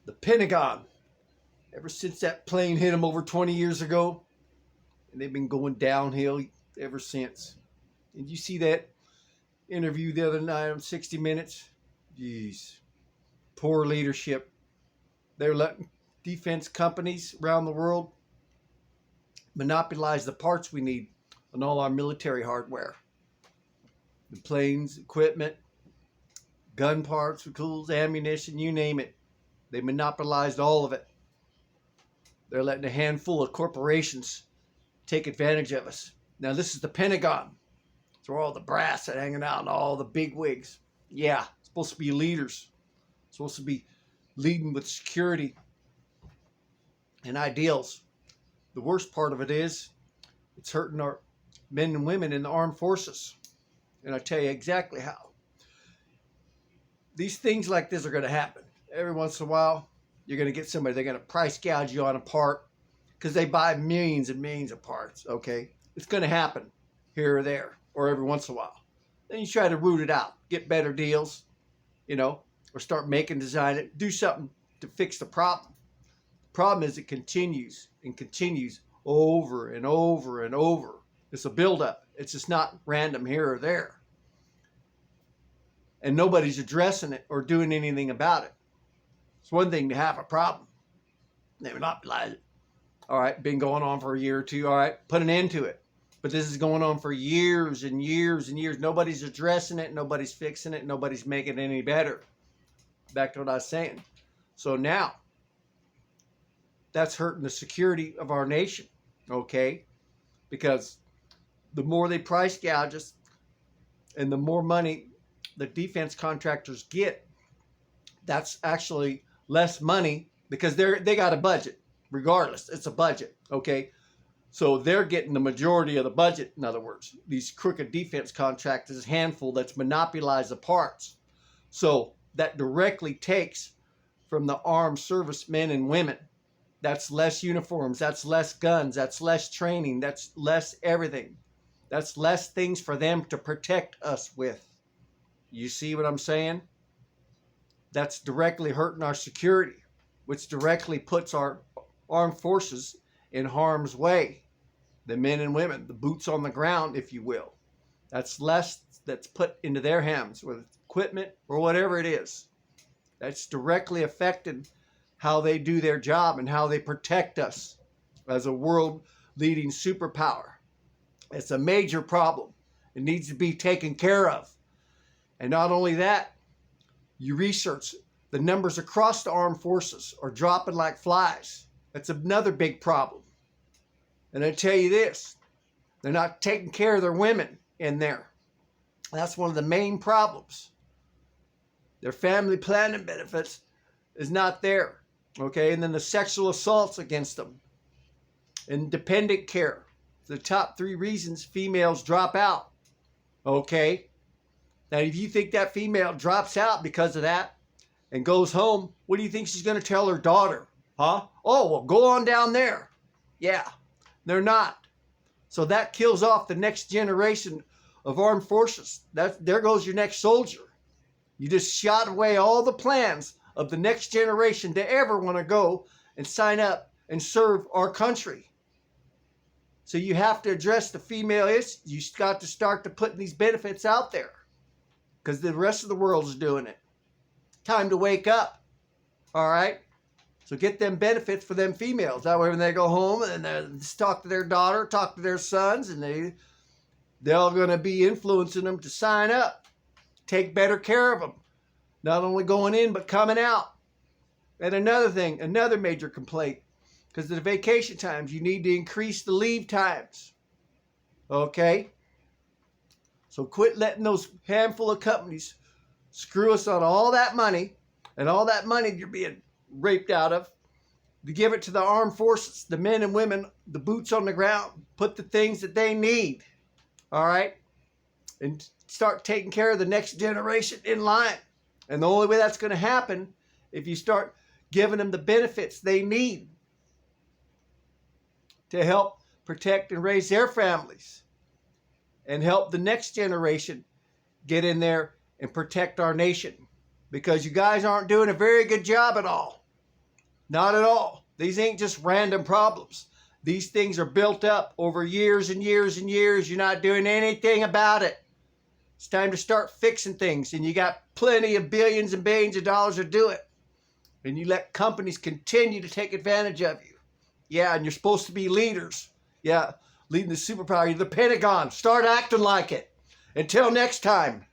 The Pentagon, ever since that plane hit them over 20 years ago, and they've been going downhill ever since. Did you see that interview the other night on 60 Minutes? Jeez, poor leadership. They're letting defense companies around the world monopolize the parts we need on all our military hardware. The planes, equipment, gun parts, tools, ammunition, you name it. They monopolized all of it. They're letting a handful of corporations take advantage of us. Now, this is the Pentagon. It's where all the brass are hanging out and all the big wigs. Yeah, supposed to be leaders. Supposed to be leading with security and ideals. The worst part of it is it's hurting our men and women in the armed forces. And I tell you exactly how. These things like this are going to happen. Every once in a while, you're going to get somebody, they're going to price gouge you on a part because they buy millions and millions of parts, okay? It's going to happen here or there or every once in a while. Then you try to root it out, get better deals, or start making, design it, do something to fix the problem. The problem is it continues and continues over and over and over. It's a buildup. It's just not random here or there. And nobody's addressing it or doing anything about it. It's one thing to have a problem. They monopolize it. All right, been going on for a year or two. All right, put an end to it. But this is going on for years and years and years. Nobody's addressing it. Nobody's fixing it. Nobody's making it any better. Back to what I was saying. So now, that's hurting the security of our nation, okay? Because the more they price gouge us and the more money the defense contractors get, that's actually less money because they got a budget. Regardless, it's a budget, okay? So they're getting the majority of the budget, in other words. These crooked defense contractors, handful that's monopolized the parts. So that directly takes from the armed service men and women. That's less uniforms, that's less guns, that's less training, that's less everything. That's less things for them to protect us with. You see what I'm saying? That's directly hurting our security, which directly puts our armed forces in harm's way. The men and women, the boots on the ground, if you will. That's less that's put into their hands with equipment or whatever it is. That's directly affected how they do their job and how they protect us as a world-leading superpower. It's a major problem. It needs to be taken care of. And not only that, you research the numbers across the armed forces are dropping like flies. That's another big problem. And I tell you this, they're not taking care of their women in there. That's one of the main problems. Their family planning benefits is not there. Okay, and then the sexual assaults against them. And dependent care. The top 3 reasons females drop out. Okay. Now, if you think that female drops out because of that and goes home, what do you think she's going to tell her daughter? Huh? Oh, well, go on down there. Yeah, they're not. So that kills off the next generation of armed forces. There goes your next soldier. You just shot away all the plans of the next generation to ever want to go and sign up and serve our country. So you have to address the female issue. You've got to start to putting these benefits out there because the rest of the world is doing it. Time to wake up. All right? So get them benefits for them females. That way when they go home and they talk to their daughter, talk to their sons, and they're all going to be influencing them to sign up. Take better care of them. Not only going in, but coming out. And another thing, another major complaint, because of the vacation times, you need to increase the leave times. Okay? So quit letting those handful of companies screw us on all that money, and all that money you're being raped out of, to give it to the armed forces, the men and women, the boots on the ground, put the things that they need. All right? And start taking care of the next generation in line. And the only way that's going to happen if you start giving them the benefits they need to help protect and raise their families and help the next generation get in there and protect our nation. Because you guys aren't doing a very good job at all. Not at all. These ain't just random problems. These things are built up over years and years and years. You're not doing anything about it. It's time to start fixing things, and you got plenty of billions and billions of dollars to do it. And you let companies continue to take advantage of you. Yeah, and you're supposed to be leaders. Yeah, leading the superpower. You're the Pentagon. Start acting like it. Until next time.